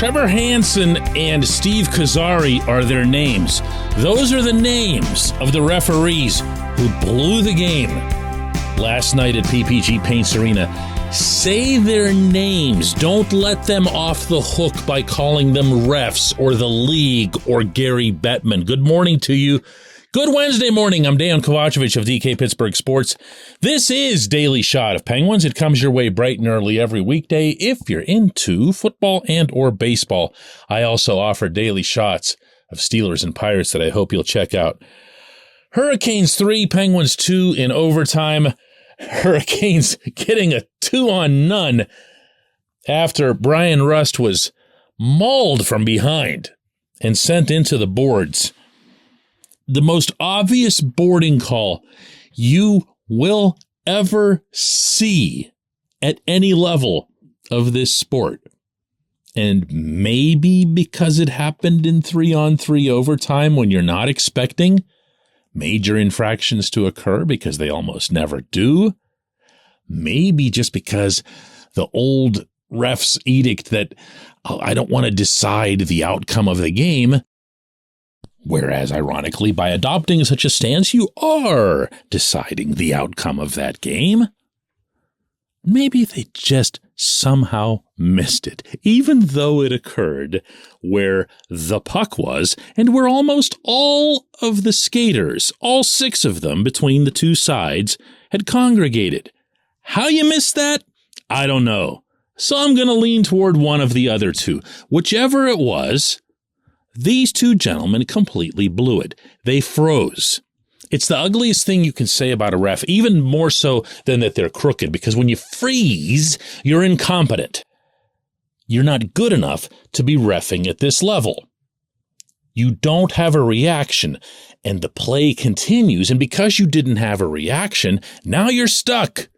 Trevor Hansen and Steve Kazari are their names. Those are the names of the referees who blew the game last night at PPG Paints Arena. Say their names. Don't let them off the hook by calling them refs or the league or Gary Bettman. Good morning to you. Good Wednesday morning. I'm Dejan Kovacevic of DK Pittsburgh Sports. This is Daily Shot of Penguins. It comes your way bright and early every weekday if you're into football and or baseball. I also offer daily shots of Steelers and Pirates that I hope you'll check out. Hurricanes 3, Penguins 2 in overtime. Hurricanes getting a 2-on-none after Brian Rust was mauled from behind and sent into the boards. The most obvious boarding call you will ever see at any level of this sport. And maybe because it happened in 3-on-3 overtime when you're not expecting major infractions to occur because they almost never do. Maybe just because the old ref's edict that I don't want to decide the outcome of the game. Whereas, ironically, by adopting such a stance, you are deciding the outcome of that game. Maybe they just somehow missed it, even though it occurred where the puck was and where almost all of the skaters, all 6 of them between the two sides, had congregated. How you missed that? I don't know. So I'm going to lean toward one of the other two. Whichever it was, these two gentlemen completely blew it. They froze. It's the ugliest thing you can say about a ref, even more so than that they're crooked, because when you freeze, you're incompetent. You're not good enough to be reffing at this level. You don't have a reaction, and the play continues, and because you didn't have a reaction, now you're stuck.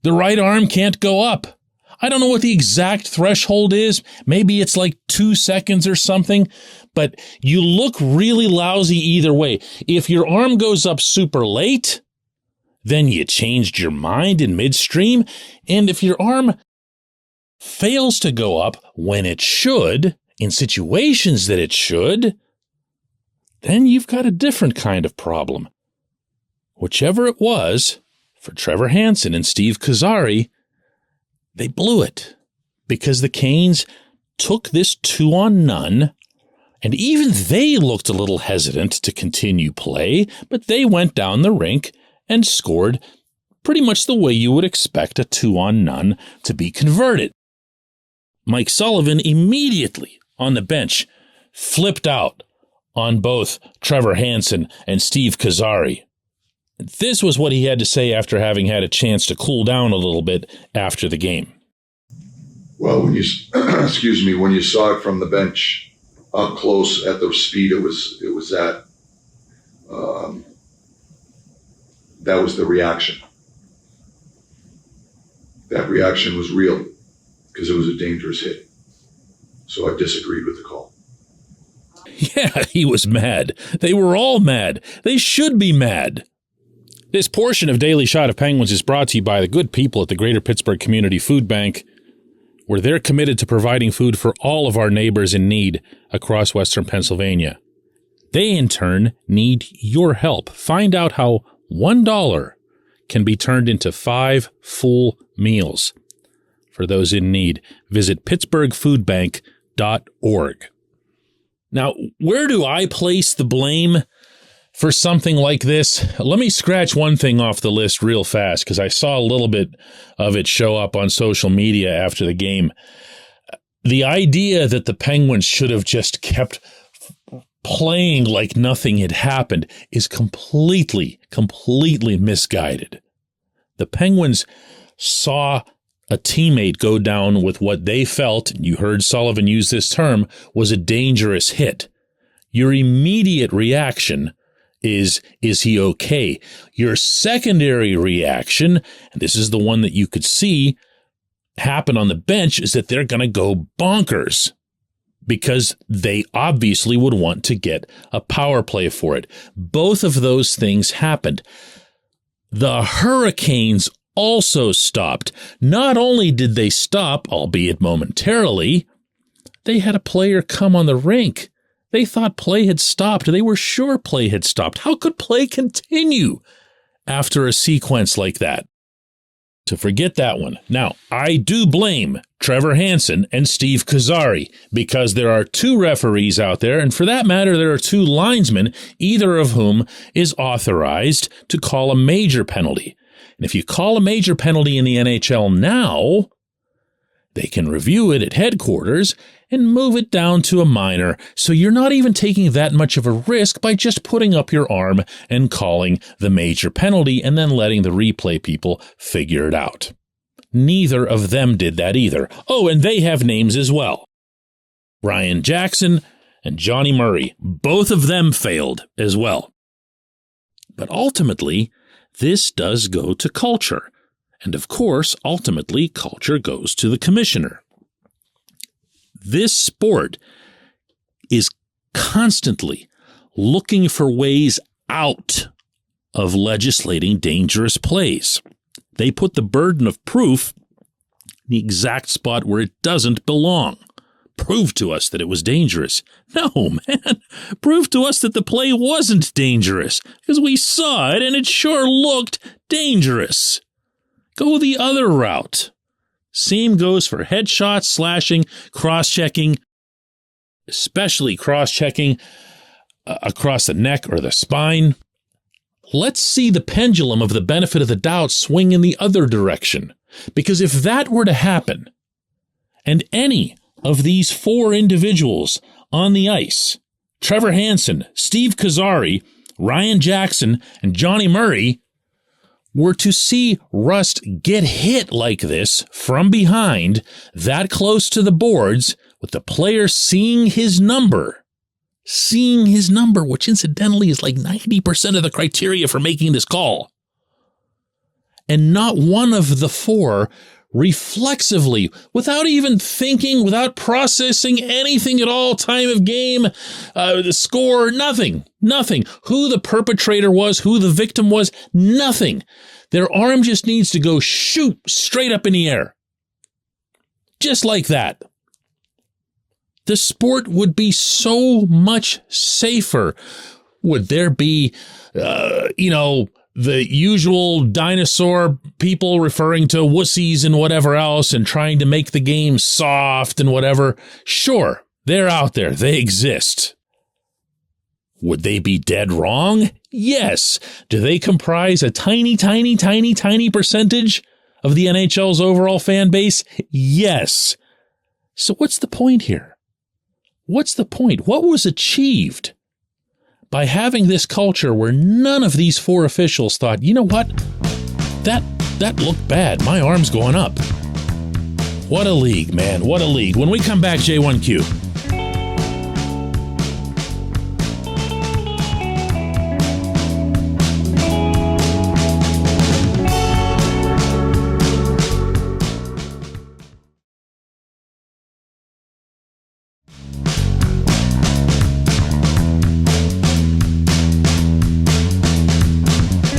The right arm can't go up. I don't know what the exact threshold is. Maybe it's like 2 seconds or something, but you look really lousy either way. If your arm goes up super late, then you changed your mind in midstream. And if your arm fails to go up when it should, in situations that it should, then you've got a different kind of problem. Whichever it was, for Trevor Hansen and Steve Kazari, they blew it because the Canes took this 2-on-none, and even they looked a little hesitant to continue play, but they went down the rink and scored pretty much the way you would expect a 2-on-none to be converted. Mike Sullivan immediately on the bench flipped out on both Trevor Hansen and Steve Kazari. This was what he had to say after having had a chance to cool down a little bit after the game. Well, when you when you saw it from the bench up close at the speed it was at, that was the reaction. That reaction was real because it was a dangerous hit. So I disagreed with the call. Yeah, he was mad. They were all mad. They should be mad. This portion of Daily Shot of Penguins is brought to you by the good people at the Greater Pittsburgh Community Food Bank, where they're committed to providing food for all of our neighbors in need across Western Pennsylvania. They, in turn, need your help. Find out how $1 can be turned into 5 full meals. For those in need, visit pittsburghfoodbank.org. Now, where do I place the blame for something like this? Let me scratch one thing off the list real fast because I saw a little bit of it show up on social media after the game. The idea that the Penguins should have just kept playing like nothing had happened is completely misguided. The Penguins saw a teammate go down with what they felt, and you heard Sullivan use this term, was a dangerous hit. Your immediate reaction is he okay? Your secondary reaction, and this is the one that you could see happen on the bench, is that they're going to go bonkers because they obviously would want to get a power play for it. Both of those things happened. The Hurricanes also stopped. Not only did they stop, albeit momentarily, They had a player come on the rink. They thought play had stopped. They were sure play had stopped. How could play continue after a sequence like that? To forget that one. Now, I do blame Trevor Hansen and Steve Kozari because there are two referees out there, and for that matter, there are two linesmen, either of whom is authorized to call a major penalty. And if you call a major penalty in the NHL now, they can review it at headquarters and move it down to a minor, so you're not even taking that much of a risk by just putting up your arm and calling the major penalty and then letting the replay people figure it out. Neither of them did that either. Oh, and they have names as well. Ryan Jackson and Johnny Murray, both of them failed as well. But ultimately, this does go to culture. And of course, ultimately, culture goes to the commissioner. This sport is constantly looking for ways out of legislating dangerous plays. They put the burden of proof in the exact spot where it doesn't belong. Prove to us that it was dangerous. No, man. Prove to us that the play wasn't dangerous, because we saw it and it sure looked dangerous. Go the other route. Same goes for headshots, slashing, cross-checking, especially cross-checking across the neck or the spine. Let's see the pendulum of the benefit of the doubt swing in the other direction. Because if that were to happen, and any of these four individuals on the ice, Trevor Hansen, Steve Kozari, Ryan Jackson, and Johnny Murray, were to see Rust get hit like this from behind, that close to the boards, with the player seeing his number, which incidentally is like 90% of the criteria for making this call. And not one of the four reflexively, without even thinking, without processing anything at all, time of game, the score, nothing. Who the perpetrator was, who the victim was, nothing. Their arm just needs to go shoot straight up in the air. Just like that. The sport would be so much safer. Would there be, the usual dinosaur people referring to wussies and whatever else and trying to make the game soft and whatever? Sure, they're out there. They exist. Would they be dead wrong? Yes. Do they comprise a tiny percentage of the NHL's overall fan base? Yes. So what's the point here? What's the point? What was achieved by having this culture where none of these four officials thought, you know what? That looked bad. My arm's going up. What a league, man. What a league. When we come back, J1Q.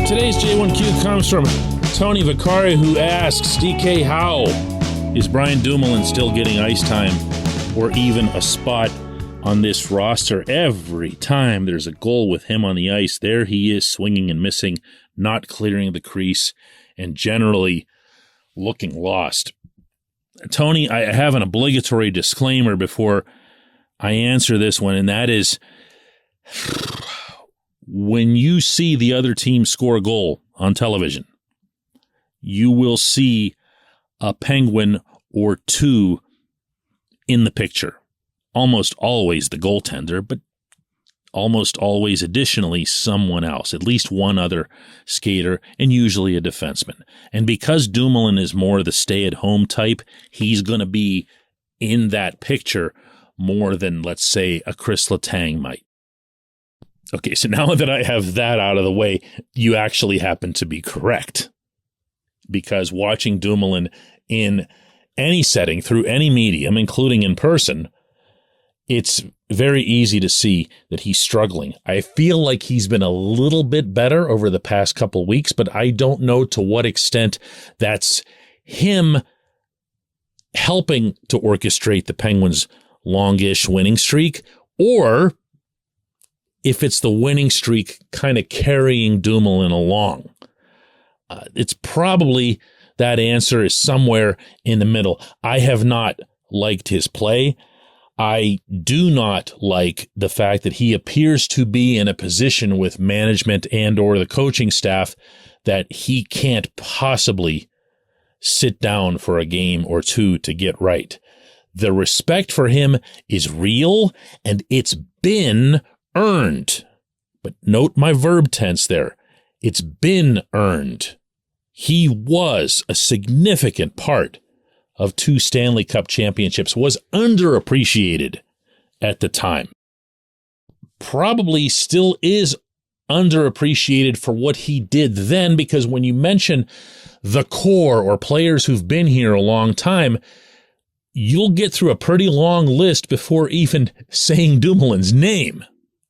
Today's J1Q comes from Tony Vicari, who asks, DK, how is Brian Dumoulin still getting ice time or even a spot on this roster? Every time there's a goal with him on the ice, there he is swinging and missing, not clearing the crease, and generally looking lost. Tony, I have an obligatory disclaimer before I answer this one, and that is, when you see the other team score a goal on television, you will see a Penguin or two in the picture. Almost always the goaltender, but almost always additionally someone else, at least one other skater, and usually a defenseman. And because Dumoulin is more the stay-at-home type, he's going to be in that picture more than, let's say, a Chris Letang might. Okay, so now that I have that out of the way, you actually happen to be correct. Because watching Dumoulin in any setting, through any medium, including in person, it's very easy to see that he's struggling. I feel like he's been a little bit better over the past couple weeks, but I don't know to what extent that's him helping to orchestrate the Penguins' longish winning streak, or if it's the winning streak kind of carrying Dumoulin along. It's probably that answer is somewhere in the middle. I have not liked his play. I do not like the fact that he appears to be in a position with management and or the coaching staff that he can't possibly sit down for a game or two to get right. The respect for him is real and it's been earned. But note my verb tense there. It's been earned. He was a significant part of 2 Stanley Cup championships, was underappreciated at the time. Probably still is underappreciated for what he did then, because when you mention the core or players who've been here a long time, you'll get through a pretty long list before even saying Dumoulin's name.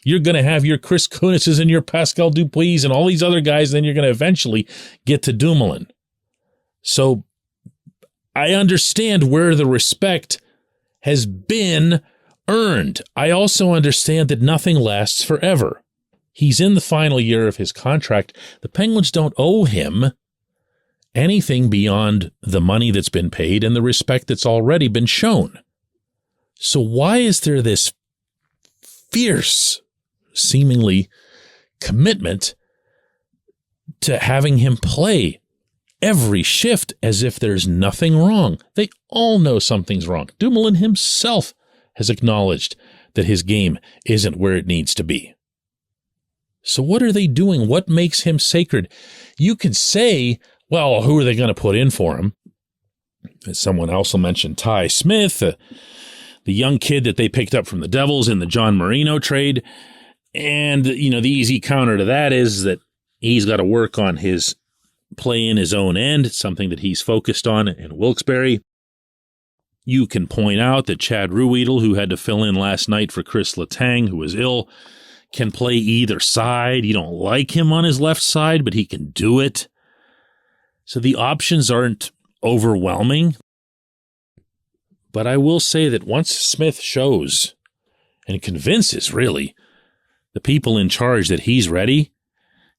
You're going to have your Chris Kunitz and your Pascal Dupuis and all these other guys, and then you're going to eventually get to Dumoulin. So I understand where the respect has been earned. I also understand that nothing lasts forever. He's in the final year of his contract. The Penguins don't owe him anything beyond the money that's been paid and the respect that's already been shown. So why is there this fierce, seemingly, commitment to having him play every shift as if there's nothing wrong? They all know something's wrong. Dumoulin himself has acknowledged that his game isn't where it needs to be. So what are they doing? What makes him sacred? You could say, well, who are they going to put in for him? As someone else will mention Ty Smith, the young kid that they picked up from the Devils in the John Marino trade. And, the easy counter to that is that he's got to work on his play in his own end, something that he's focused on in Wilkes-Barre. You can point out that Chad Ruhwedel, who had to fill in last night for Chris Letang, who was ill, can play either side. You don't like him on his left side, but he can do it. So the options aren't overwhelming. But I will say that once Smith shows and convinces, really, the people in charge that he's ready,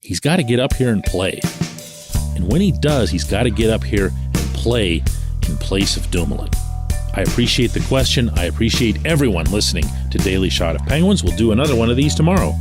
he's got to get up here and play. And when he does, he's got to get up here and play in place of Dumoulin. I appreciate the question. I appreciate everyone listening to Daily Shot of Penguins. We'll do another one of these tomorrow.